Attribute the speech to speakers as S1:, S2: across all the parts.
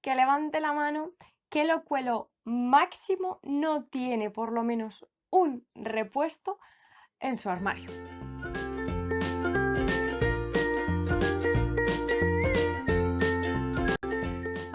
S1: que levante la mano que Locuelo máximo no tiene por lo menos un repuesto en su armario.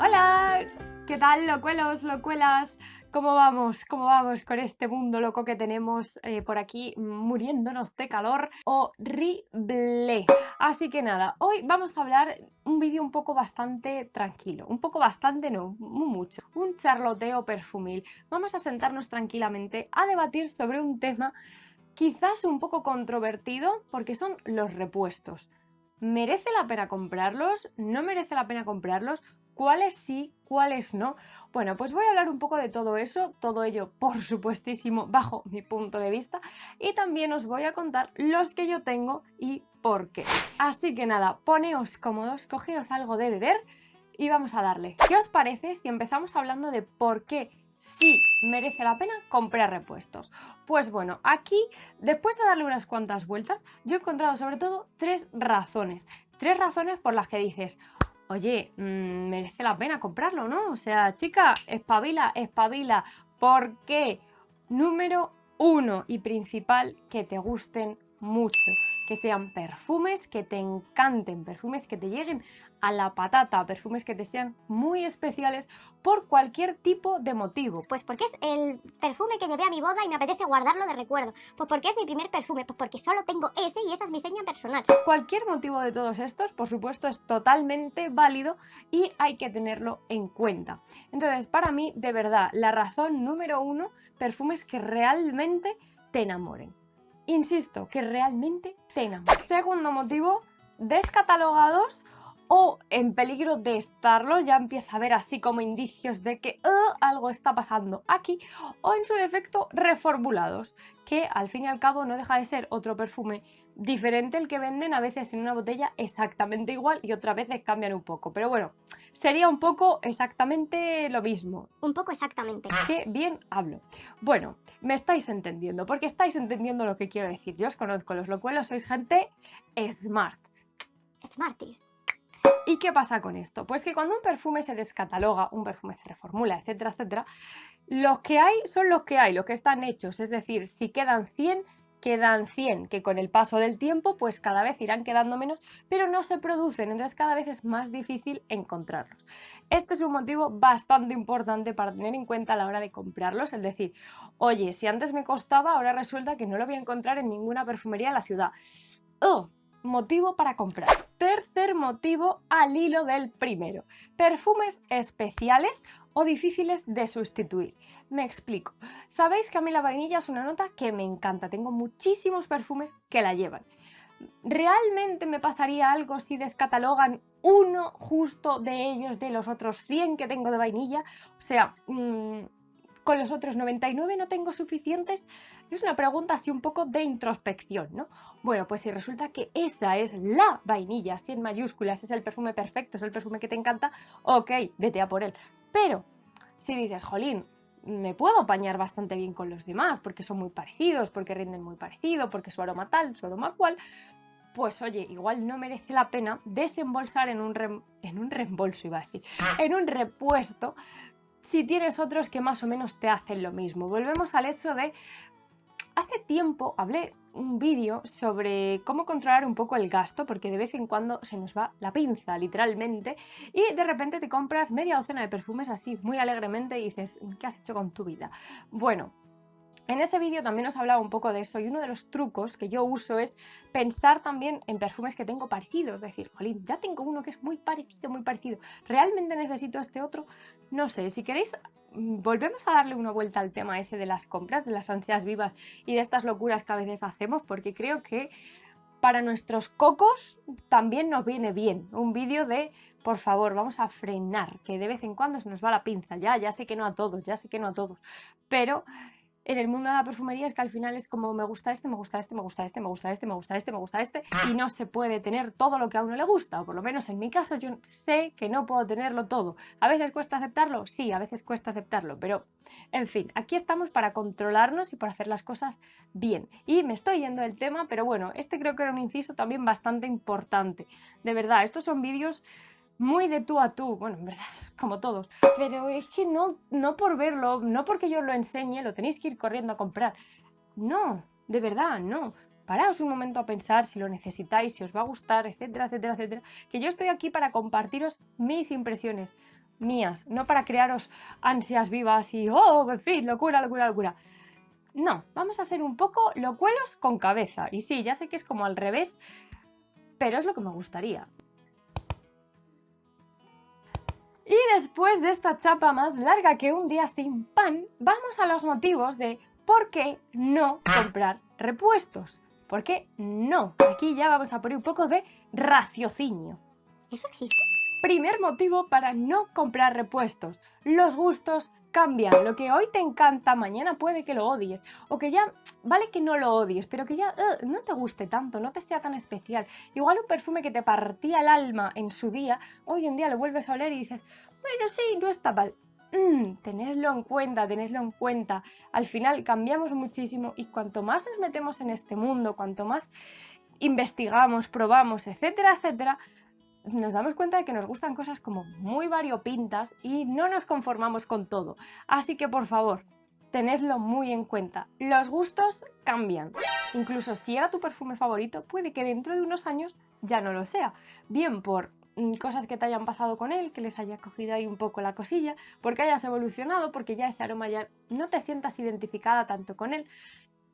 S1: Hola, ¿qué tal, locuelos, locuelas? ¿Cómo vamos? ¿Cómo vamos con este mundo loco que tenemos por aquí muriéndonos de calor? Horrible. Así que nada, hoy vamos a hablar un vídeo un poco bastante tranquilo, un poco bastante no, muy mucho, un charloteo perfumil. Vamos a sentarnos tranquilamente a debatir sobre un tema quizás un poco controvertido porque son los repuestos. ¿Merece la pena comprarlos? ¿No merece la pena comprarlos? ¿Cuáles sí? ¿Cuáles no? Bueno, pues voy a hablar un poco de todo eso, todo ello por supuestísimo bajo mi punto de vista, y también os voy a contar los que yo tengo y por qué. Así que nada, poneos cómodos, cogeos algo de beber y vamos a darle. ¿Qué os parece si empezamos hablando de por qué sí merece la pena comprar repuestos? Pues bueno, aquí, después de darle unas cuantas vueltas, yo he encontrado sobre todo tres razones por las que dices, oye, merece la pena comprarlo, ¿no? O sea, chica, espabila, espabila. ¿Por qué? Número uno y principal, que te gusten mucho, que sean perfumes que te encanten, perfumes que te lleguen a la patata, perfumes que te sean muy especiales por cualquier tipo de motivo.
S2: Pues porque es el perfume que llevé a mi boda y me apetece guardarlo de recuerdo. Pues porque es mi primer perfume, pues porque solo tengo ese y esa es mi seña personal.
S1: Cualquier motivo de todos estos, por supuesto, es totalmente válido y hay que tenerlo en cuenta. Entonces, para mí, de verdad, la razón número uno, perfumes que realmente te enamoren. Insisto, que realmente te enamoren. Segundo motivo, descatalogados o en peligro de estarlo, ya empieza a haber así como indicios de que algo está pasando aquí, o en su defecto reformulados, que al fin y al cabo no deja de ser otro perfume diferente el que venden a veces en una botella exactamente igual y otras veces cambian un poco, pero bueno, sería un poco exactamente lo mismo.
S2: Un poco exactamente.
S1: Qué bien hablo. Bueno, me estáis entendiendo, porque estáis entendiendo lo que quiero decir. Yo os conozco, los locuelos sois gente smart.
S2: Smarties.
S1: ¿Y qué pasa con esto? Pues que cuando un perfume se descataloga, un perfume se reformula, etcétera, etcétera, los que hay son los que hay, los que están hechos. Es decir, si quedan 100, quedan 100, que con el paso del tiempo pues cada vez irán quedando menos, pero no se producen, entonces cada vez es más difícil encontrarlos. Este es un motivo bastante importante para tener en cuenta a la hora de comprarlos, es decir, oye, si antes me costaba, ahora resulta que no lo voy a encontrar en ninguna perfumería de la ciudad. ¡Oh! Motivo para comprar. Tercer motivo al hilo del primero. Perfumes especiales o difíciles de sustituir. Me explico. Sabéis que a mí la vainilla es una nota que me encanta. Tengo muchísimos perfumes que la llevan. ¿Realmente me pasaría algo si descatalogan uno justo de ellos de los otros 100 que tengo de vainilla? O sea, con los otros 99 no tengo suficientes. Es una pregunta así un poco de introspección, ¿no? Bueno, pues si resulta que esa es la vainilla, así en mayúsculas, es el perfume perfecto, es el perfume que te encanta, ok, vete a por él. Pero si dices, jolín, me puedo apañar bastante bien con los demás porque son muy parecidos, porque rinden muy parecido, porque su aroma tal, su aroma cual, pues oye, igual no merece la pena desembolsar en un reembolso, iba a decir, en un repuesto, si tienes otros que más o menos te hacen lo mismo. Volvemos al hecho de, hace tiempo hablé un vídeo sobre cómo controlar un poco el gasto, porque de vez en cuando se nos va la pinza, literalmente, y de repente te compras media docena de perfumes así muy alegremente y dices, ¿qué has hecho con tu vida? Bueno, en ese vídeo también os hablaba un poco de eso y uno de los trucos que yo uso es pensar también en perfumes que tengo parecidos, es decir, jolín, ya tengo uno que es muy parecido, ¿realmente necesito este otro? No sé, si queréis volvemos a darle una vuelta al tema ese de las compras, de las ansias vivas y de estas locuras que a veces hacemos, porque creo que para nuestros cocos también nos viene bien un vídeo de, por favor, vamos a frenar, que de vez en cuando se nos va la pinza, ya sé que no a todos, pero en el mundo de la perfumería es que al final es como me gusta este, me gusta este, me gusta este, me gusta este, me gusta este, me gusta este, y no se puede tener todo lo que a uno le gusta, o por lo menos en mi caso yo sé que no puedo tenerlo todo. ¿A veces cuesta aceptarlo? Sí, a veces cuesta aceptarlo, pero en fin, aquí estamos para controlarnos y para hacer las cosas bien. Y me estoy yendo del tema, pero bueno, este creo que era un inciso también bastante importante. De verdad, estos son vídeos muy de tú a tú, bueno, en verdad, como todos, pero es que no por verlo, no porque yo lo enseñe, lo tenéis que ir corriendo a comprar. No, de verdad, no. Paraos un momento a pensar si lo necesitáis, si os va a gustar, etcétera, etcétera, etcétera. Que yo estoy aquí para compartiros mis impresiones mías, no para crearos ansias vivas y, oh, en fin, locura, locura, locura. No, vamos a ser un poco locuelos con cabeza. Y sí, ya sé que es como al revés, pero es lo que me gustaría. Y después de esta chapa más larga que un día sin pan, vamos a los motivos de por qué no comprar repuestos. ¿Por qué no? Aquí ya vamos a poner un poco de raciocinio.
S2: ¿Eso existe?
S1: Primer motivo para no comprar repuestos. Los gustos cambian. Lo que hoy te encanta, mañana puede que lo odies. O que ya, vale que no lo odies, pero que ya no te guste tanto, no te sea tan especial. Igual un perfume que te partía el alma en su día, hoy en día lo vuelves a oler y dices, bueno, sí, no está mal. Tenedlo en cuenta, tenedlo en cuenta. Al final cambiamos muchísimo y cuanto más nos metemos en este mundo, cuanto más investigamos, probamos, etcétera, etcétera, nos damos cuenta de que nos gustan cosas como muy variopintas y no nos conformamos con todo. Así que por favor, tenedlo muy en cuenta. Los gustos cambian. Incluso si era tu perfume favorito, puede que dentro de unos años ya no lo sea. Bien por cosas que te hayan pasado con él, que les haya cogido ahí un poco la cosilla, porque hayas evolucionado, porque ya ese aroma ya no te sientas identificada tanto con él.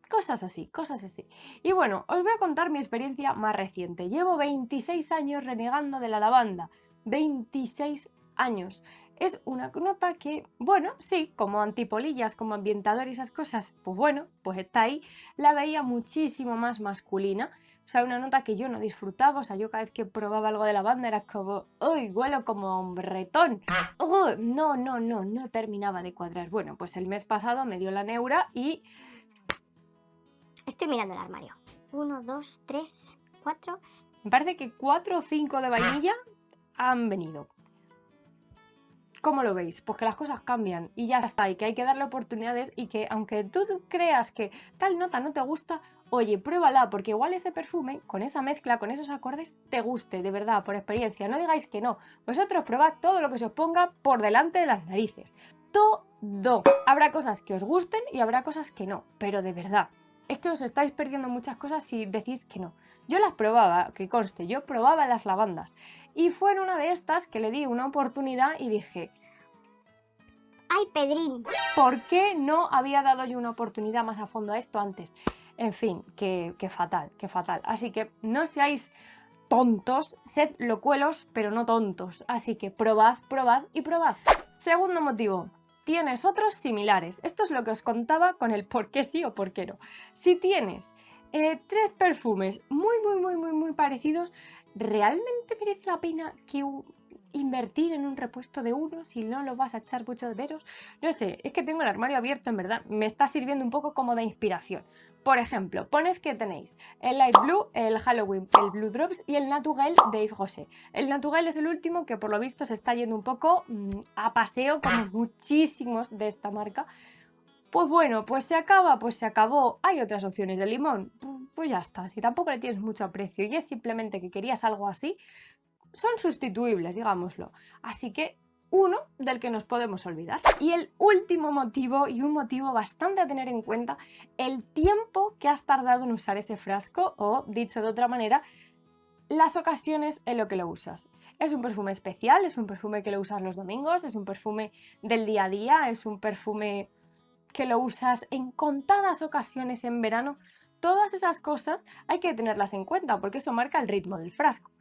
S1: Cosas así, cosas así. Y bueno, os voy a contar mi experiencia más reciente. Llevo 26 años renegando de la lavanda. 26 años. Es una nota que, bueno, sí, como antipolillas, como ambientador y esas cosas, pues bueno, pues está ahí. La veía muchísimo más masculina. O sea, una nota que yo no disfrutaba. O sea, yo cada vez que probaba algo de lavanda era como, uy, huelo como hombretón. No terminaba de cuadrar. Bueno, pues el mes pasado me dio la neura y
S2: Estoy mirando el armario. 1, 2, 3, 4.
S1: me parece que 4 o 5 de vainilla han venido. ¿Cómo lo veis? Pues que las cosas cambian y ya está, y que hay que darle oportunidades y que aunque tú creas que tal nota no te gusta, oye, pruébala, porque igual ese perfume, con esa mezcla, con esos acordes, te guste, de verdad, por experiencia. No digáis que no. Vosotros probad todo lo que se os ponga por delante de las narices. Todo. Habrá cosas que os gusten y habrá cosas que no, pero de verdad. Es que os estáis perdiendo muchas cosas si decís que no. Yo las probaba, que conste, yo probaba las lavandas. Y fue en una de estas que le di una oportunidad y dije,
S2: ¡ay, Pedrín!
S1: ¿por qué no había dado yo una oportunidad más a fondo a esto antes? En fin, que fatal, que fatal. Así que no seáis tontos, sed locuelos, pero no tontos. Así que probad, probad y probad. Segundo motivo. Tienes otros similares. Esto es lo que os contaba con el por qué sí o por qué no. Si tienes 3 perfumes muy parecidos, ¿realmente merece la pena que invertir en un repuesto de uno si no lo vas a echar mucho de veros? No sé, es que tengo el armario abierto, en verdad. Me está sirviendo un poco como de inspiración. Por ejemplo, poned que tenéis el Light Blue, el Halloween, el Blue Drops y el Naturel de Yves Rocher. El Naturel es el último que por lo visto se está yendo un poco a paseo, como muchísimos de esta marca. Pues bueno, pues se acaba, pues se acabó. Hay otras opciones de limón. Pues ya está, si tampoco le tienes mucho aprecio y es simplemente que querías algo así, son sustituibles, digámoslo. Así que uno del que nos podemos olvidar. Y el último motivo, y un motivo bastante a tener en cuenta, el tiempo que has tardado en usar ese frasco, o dicho de otra manera, las ocasiones en lo que lo usas. Es un perfume especial, es un perfume que lo usas los domingos, es un perfume del día a día, es un perfume que lo usas en contadas ocasiones en verano. Todas esas cosas hay que tenerlas en cuenta porque eso marca el ritmo del frasco.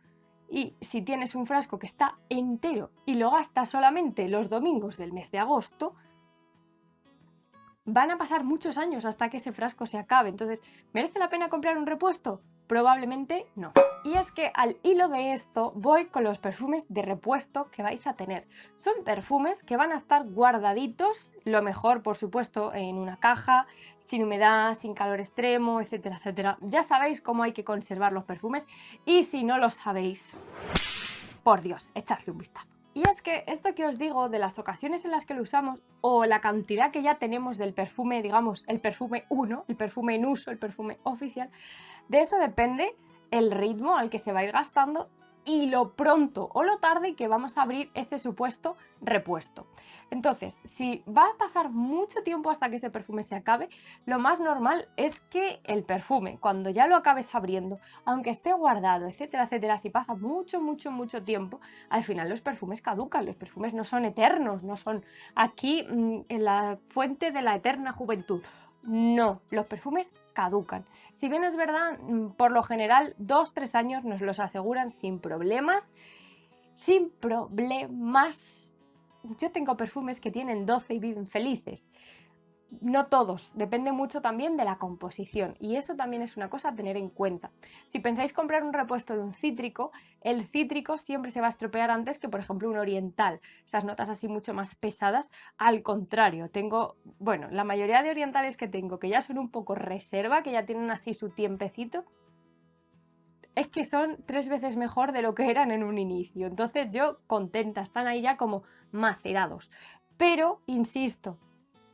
S1: Y si tienes un frasco que está entero y lo gastas solamente los domingos del mes de agosto, van a pasar muchos años hasta que ese frasco se acabe. Entonces, ¿merece la pena comprar un repuesto? Probablemente no. Y es que al hilo de esto voy con los perfumes de repuesto que vais a tener. Son perfumes que van a estar guardaditos, lo mejor por supuesto en una caja, sin humedad, sin calor extremo, etcétera, etcétera. Ya sabéis cómo hay que conservar los perfumes y si no lo sabéis, por Dios, echadle un vistazo. Y es que esto que os digo de las ocasiones en las que lo usamos o la cantidad que ya tenemos del perfume, digamos, el perfume 1, el perfume en uso, el perfume oficial, de eso depende el ritmo al que se va a ir gastando y lo pronto o lo tarde que vamos a abrir ese supuesto repuesto. Entonces, si va a pasar mucho tiempo hasta que ese perfume se acabe, lo más normal es que el perfume, cuando ya lo acabes abriendo, aunque esté guardado, etcétera, etcétera, si pasa mucho tiempo, al final los perfumes caducan, los perfumes no son eternos, no son aquí en la fuente de la eterna juventud. No, los perfumes caducan. Si bien es verdad, por lo general 2-3 años nos los aseguran sin problemas. Sin problemas. Yo tengo perfumes que tienen 12 y viven felices. No todos, depende mucho también de la composición y eso también es una cosa a tener en cuenta. Si pensáis comprar un repuesto de un cítrico, el cítrico siempre se va a estropear antes que por ejemplo un oriental, esas notas así mucho más pesadas. Al contrario, tengo, bueno, la mayoría de orientales que tengo que ya son un poco reserva, que ya tienen así su tiempecito, es que son 3 veces mejor de lo que eran en un inicio, entonces yo contenta, están ahí ya como macerados. Pero, insisto,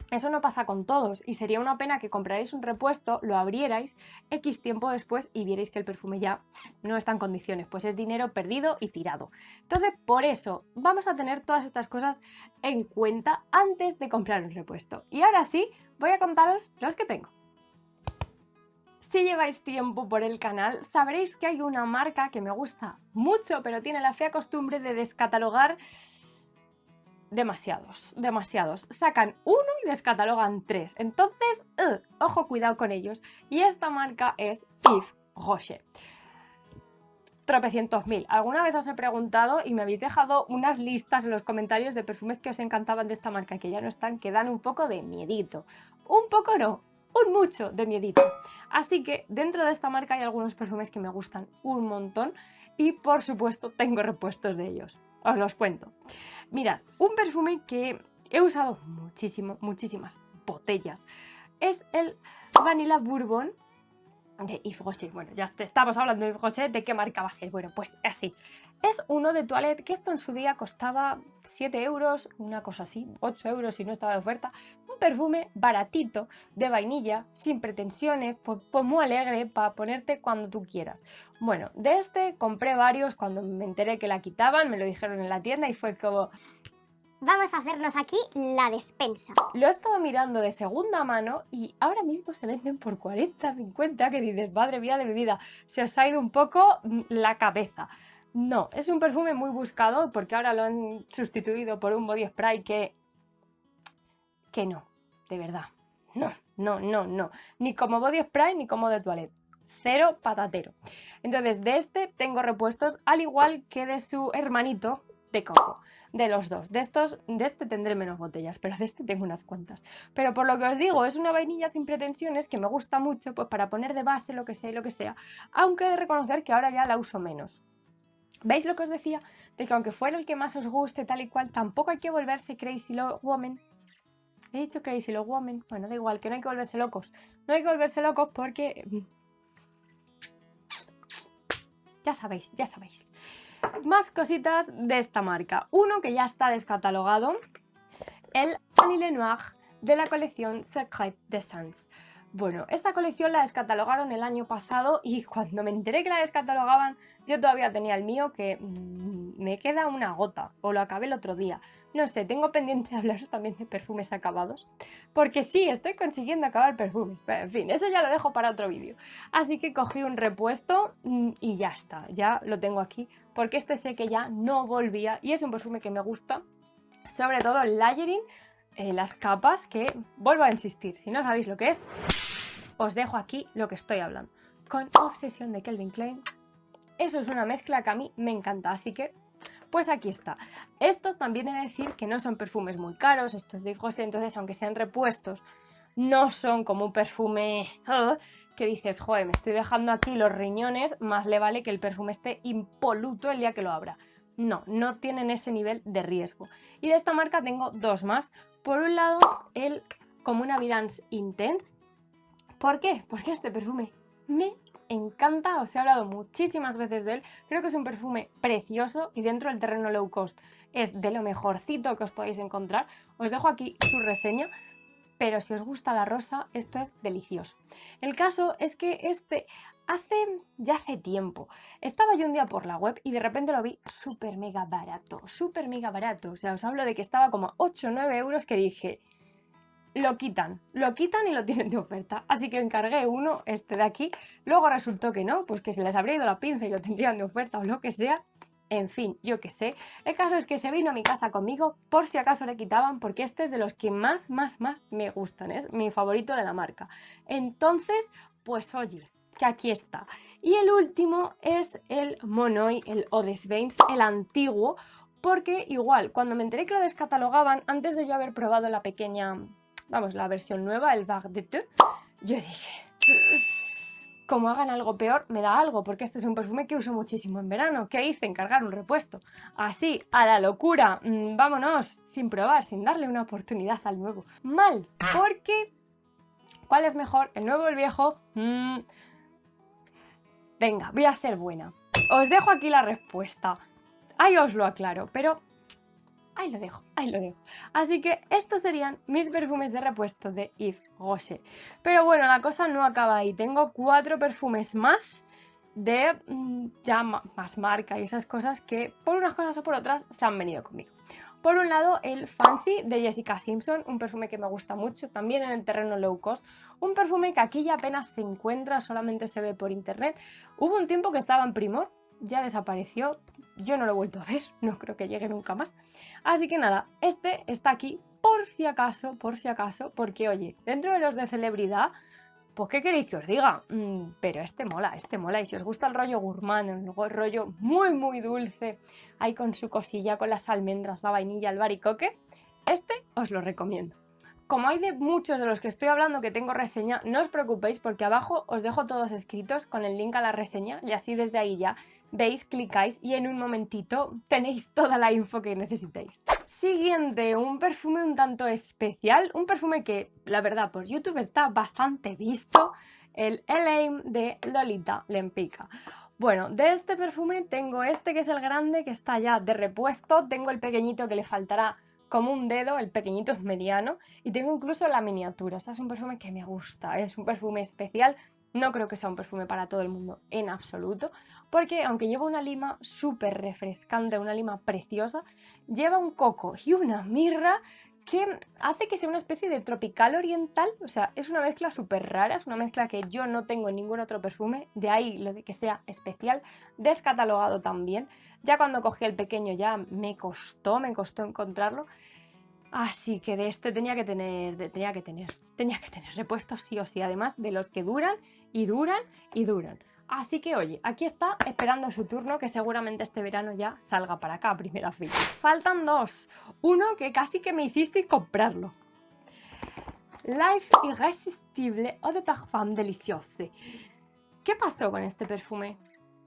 S1: eso no pasa con todos y sería una pena que comprarais un repuesto, lo abrierais X tiempo después y vierais que el perfume ya no está en condiciones, pues es dinero perdido y tirado. Entonces, por eso vamos a tener todas estas cosas en cuenta antes de comprar un repuesto. Y ahora sí, voy a contaros los que tengo. Si lleváis tiempo por el canal, sabréis que hay una marca que me gusta mucho, pero tiene la fea costumbre de descatalogar demasiados. Sacan uno y descatalogan 3. Entonces, ojo, cuidado con ellos. Y esta marca es Yves Rocher. Tropecientos mil. Alguna vez os he preguntado y me habéis dejado unas listas en los comentarios de perfumes que os encantaban de esta marca, que ya no están, que dan un poco de miedito. Un poco no, un mucho de miedito. Así que dentro de esta marca hay algunos perfumes que me gustan un montón y por supuesto tengo repuestos de ellos. Os los cuento. Mirad, un perfume que he usado muchísimas botellas es el Vanilla Bourbon de Yves Rocher. Bueno, ya estamos hablando de Yves Rocher, ¿de qué marca va a ser? Bueno, pues así. Es uno de toilette que esto en su día costaba 7 euros, una cosa así, 8 euros si no estaba de oferta. Un perfume baratito, de vainilla, sin pretensiones, pues muy alegre para ponerte cuando tú quieras. Bueno, de este compré varios cuando me enteré que la quitaban, me lo dijeron en la tienda y fue como...
S2: Vamos a hacernos aquí la despensa.
S1: Lo he estado mirando de segunda mano y ahora mismo se venden por 40, 50, que dices, madre mía de mi vida, se os ha ido un poco la cabeza. No, es un perfume muy buscado porque ahora lo han sustituido por un body spray que no, de verdad, no, ni como body spray ni como de toilette. Cero patatero. Entonces de este tengo repuestos al igual que de su hermanito de Coco. De los dos, de este tendré menos botellas, pero de este tengo unas cuantas. Pero por lo que os digo, es una vainilla sin pretensiones que me gusta mucho, pues para poner de base lo que sea, aunque he de reconocer que ahora ya la uso menos. ¿Veis lo que os decía? De que aunque fuera el que más os guste tal y cual, tampoco hay que volverse crazy woman. He dicho crazy woman, bueno, da igual, que no hay que volverse locos. No hay que volverse locos porque... ya sabéis. Más cositas de esta marca. Uno que ya está descatalogado, el Vanille Noir de la colección Secret d'Essence. Bueno, esta colección la descatalogaron el año pasado y cuando me enteré que la descatalogaban, yo todavía tenía el mío que me queda una gota, o lo acabé el otro día. No sé, tengo pendiente de hablaros también de perfumes acabados, porque sí, estoy consiguiendo acabar perfumes, pero en fin, eso ya lo dejo para otro vídeo. Así que cogí un repuesto y ya está, ya lo tengo aquí, porque este sé que ya no volvía y es un perfume que me gusta, sobre todo el layering, las capas, que vuelvo a insistir, si no sabéis lo que es, os dejo aquí lo que estoy hablando. Con Obsesión de Calvin Klein, eso es una mezcla que a mí me encanta, así que pues aquí está. Estos también he de decir que no son perfumes muy caros, estos de Yves Rocher, entonces aunque sean repuestos, no son como un perfume que dices, joder, me estoy dejando aquí los riñones, más le vale que el perfume esté impoluto el día que lo abra. No tienen ese nivel de riesgo. Y de esta marca tengo dos más. Por un lado, el Comune Evidence Intense. ¿Por qué? Porque este perfume me encanta, os he hablado muchísimas veces de él. Creo que es un perfume precioso y dentro del terreno low cost es de lo mejorcito que os podéis encontrar. Os dejo aquí su reseña. Pero si os gusta la rosa, esto es delicioso. El caso es que este ya hace tiempo. Estaba yo un día por la web y de repente lo vi súper mega barato, súper mega barato. O sea, os hablo de que estaba como a 8 o 9 euros que dije, lo quitan y lo tienen de oferta. Así que encargué uno, este de aquí. Luego resultó que no, pues que se les habría ido la pinza y lo tendrían de oferta o lo que sea. En fin, yo qué sé. El caso es que se vino a mi casa conmigo por si acaso le quitaban, porque este es de los que más me gustan. Es mi favorito de la marca. Entonces, pues oye, que aquí está. Y el último es el Monoi, el Eau de Sveins, el antiguo, porque igual, cuando me enteré que lo descatalogaban, antes de yo haber probado la pequeña, vamos, la versión nueva, el Vague de Deux, yo dije, como hagan algo peor, me da algo, porque este es un perfume que uso muchísimo en verano. ¿Qué hice? Encargar un repuesto. Así, a la locura, vámonos, sin probar, sin darle una oportunidad al nuevo. Mal, porque ¿cuál es mejor? ¿El nuevo o el viejo? Venga, voy a ser buena. Os dejo aquí la respuesta. Ahí os lo aclaro, pero ahí lo dejo, ahí lo dejo. Así que estos serían mis perfumes de repuesto de Yves Rocher. Pero bueno, la cosa no acaba ahí. Tengo 4 perfumes más de ya más marca y esas cosas que por unas cosas o por otras se han venido conmigo. Por un lado, el Fancy de Jessica Simpson, un perfume que me gusta mucho, también en el terreno low cost, un perfume que aquí ya apenas se encuentra, solamente se ve por internet. Hubo un tiempo que estaba en Primor, ya desapareció, yo no lo he vuelto a ver, no creo que llegue nunca más. Así que nada, este está aquí por si acaso, porque oye, dentro de los de celebridad, pues ¿qué queréis que os diga? Pero este mola, y si os gusta el rollo gourmand, el rollo muy dulce, ahí con su cosilla, con las almendras, la vainilla, el baricoque, este os lo recomiendo. Como hay de muchos de los que estoy hablando que tengo reseña, no os preocupéis porque abajo os dejo todos escritos con el link a la reseña y así desde ahí ya veis, clicáis y en un momentito tenéis toda la info que necesitéis. Siguiente, un perfume un tanto especial, un perfume que la verdad por YouTube está bastante visto, el L.A. de Lolita Lempicka. Bueno, de este perfume tengo este que es el grande que está ya de repuesto, tengo el pequeñito que le faltará como un dedo, el pequeñito es mediano y tengo incluso la miniatura. O sea, es un perfume que me gusta, es un perfume especial. No creo que sea un perfume para todo el mundo en absoluto, porque aunque lleva una lima súper refrescante, una lima preciosa, lleva un coco y una mirra que hace que sea una especie de tropical oriental. O sea, es una mezcla súper rara, es una mezcla que yo no tengo en ningún otro perfume, de ahí lo de que sea especial, descatalogado también. Ya cuando cogí el pequeño ya me costó encontrarlo. Así que de este tenía que tener repuestos sí o sí, además de los que duran y duran y duran. Así que oye, aquí está esperando su turno, que seguramente este verano ya salga para acá a primera fila. Faltan 2. Uno que casi que me hicisteis comprarlo. Life Irresistible Eau de Parfum Deliciose. ¿Qué pasó con este perfume?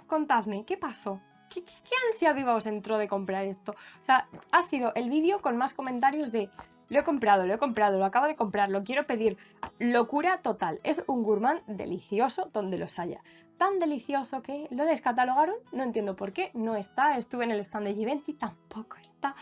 S1: Contadme, ¿qué pasó? ¿Qué ansia viva os entró de comprar esto? O sea, ha sido el vídeo con más comentarios de lo he comprado, lo acabo de comprar, lo quiero pedir. Locura total. Es un gourmand delicioso donde los haya. Tan delicioso que lo descatalogaron, no entiendo por qué, no está. Estuve en el stand de Givenchy, tampoco está.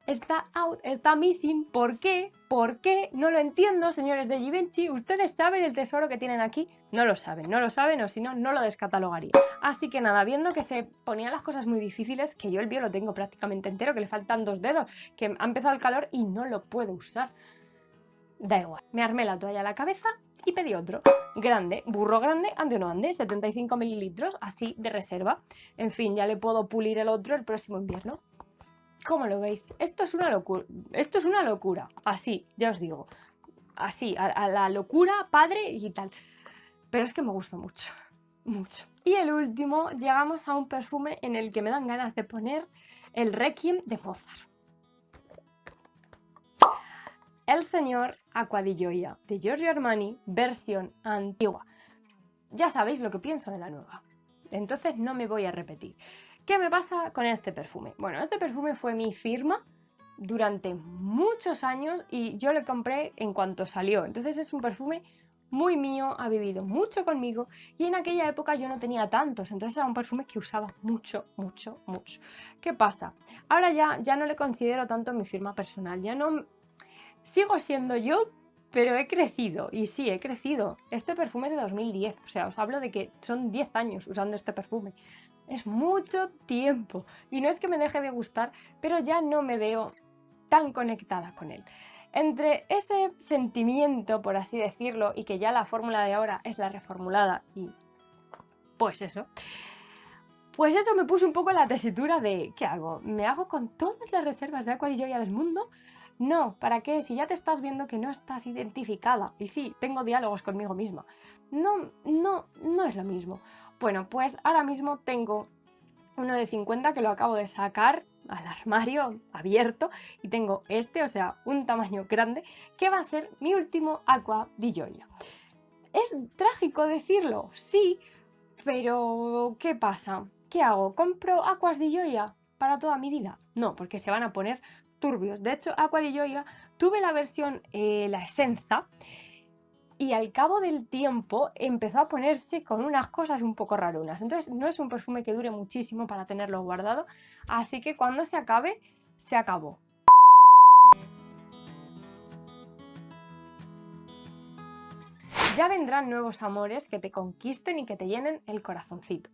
S1: Está out, está missing. ¿Por qué? ¿Por qué? No lo entiendo, señores de Givenchy. ¿Ustedes saben el tesoro que tienen aquí? No lo saben, o si no, no lo descatalogaría. Así que nada, viendo que se ponían las cosas muy difíciles, que yo el bio lo tengo prácticamente entero, que le faltan 2 dedos, que ha empezado el calor y no lo puedo usar. Da igual, me armé la toalla a la cabeza y pedí otro. Grande, burro grande, ande o no ande, 75 mililitros, así de reserva. En fin, ya le puedo pulir el otro el próximo invierno. ¿Cómo lo veis? Esto es una locura. Así, ya os digo. Así, a la locura, padre y tal. Pero es que me gusta mucho. Mucho. Y el último, llegamos a un perfume en el que me dan ganas de poner el Requiem de Mozart. El señor Acqua di Gioia de Giorgio Armani, versión antigua. Ya sabéis lo que pienso de la nueva. Entonces no me voy a repetir. ¿Qué me pasa con este perfume? Bueno, este perfume fue mi firma durante muchos años y yo lo compré en cuanto salió. Entonces es un perfume muy mío, ha vivido mucho conmigo y en aquella época yo no tenía tantos. Entonces era un perfume que usaba mucho. ¿Qué pasa? Ahora ya no le considero tanto mi firma personal. Ya no... Sigo siendo yo, Pero he crecido, y sí, he crecido. Este perfume es de 2010, o sea, os hablo de que son 10 años usando este perfume. Es mucho tiempo. Y no es que me deje de gustar, pero ya no me veo tan conectada con él. Entre ese sentimiento, por así decirlo, y que ya la fórmula de ahora es la reformulada y pues eso me puso un poco en la tesitura de ¿qué hago? ¿Me hago con todas las reservas de Aqua di Gioia del mundo? No, ¿para qué? Si ya te estás viendo que no estás identificada. Y sí, tengo diálogos conmigo misma. No es lo mismo. Bueno, pues ahora mismo tengo uno de 50 que lo acabo de sacar al armario abierto y tengo este, o sea, un tamaño grande, que va a ser mi último Aqua di Gioia. ¿Es trágico decirlo? Sí, pero ¿qué pasa? ¿Qué hago? ¿Compro Aquas di Gioia para toda mi vida? No, porque se van a poner turbios. De hecho, Aqua di Gioia tuve la versión, la Essenza, y al cabo del tiempo empezó a ponerse con unas cosas un poco rarunas. Entonces no es un perfume que dure muchísimo para tenerlo guardado, así que cuando se acabe, se acabó. Ya vendrán nuevos amores que te conquisten y que te llenen el corazoncito.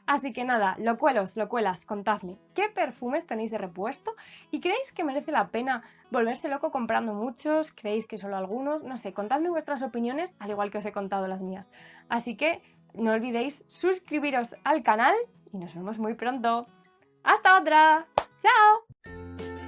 S1: Así que nada, locuelos, locuelas, contadme, ¿qué perfumes tenéis de repuesto? ¿Y creéis que merece la pena volverse loco comprando muchos? ¿Creéis que solo algunos? No sé, contadme vuestras opiniones, al igual que os he contado las mías. Así que no olvidéis suscribiros al canal y nos vemos muy pronto. ¡Hasta otra! ¡Chao!